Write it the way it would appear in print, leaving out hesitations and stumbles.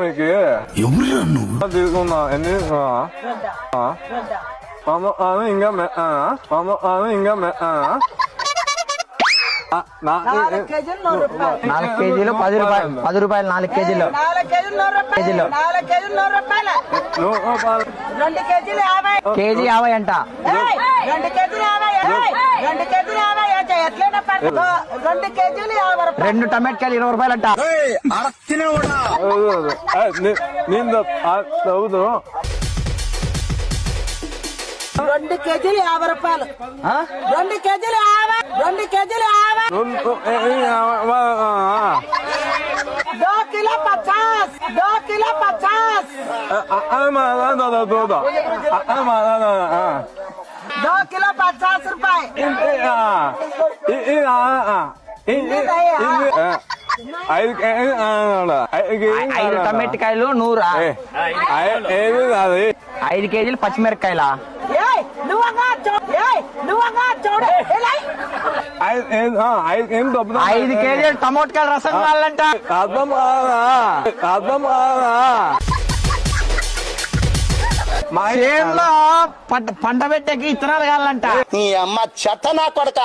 మీకు ఎవరు నువ్వు తీసుకున్నా ఎన్ని ఇంకా ఇంకా 4 కేజీలు 100 రూపాయలు. 4 కేజీలు 10 రూపాయలు. 10 రూపాయలు 4 కేజీలు. 4 కేజీలు 100 రూపాయలు. 4 కేజీలు 100 రూపాయలు. 2 కేజీలు 50. కేజీ 50 అంట. 2 కేజీలు 50. 2 కేజీలు 50 ఎట్లైనా 2 కేజీలు 50 రూపాయలు. 2 టమాటాలు 20 రూపాయలు అంట. నేను చదువుతూ 2 కేజీలు 50 రూపాయలు. 2 కేజీలు 50. 2 కేజీలు 50. 2 కిలో 50. 2 కిలో 50. 2 కిలో 50 రూపాయలు. 5 టమాటకాయలు 100. 5 కేజీలు పచ్చిమిరపకాయలా? 5 కేజీలు టమోటకాయల రసం కావాలంట. చేనులో పంట పెట్టేకి ఇత్తనాలు కావాలంట. నీ అమ్మ చెత్త నా కొడక.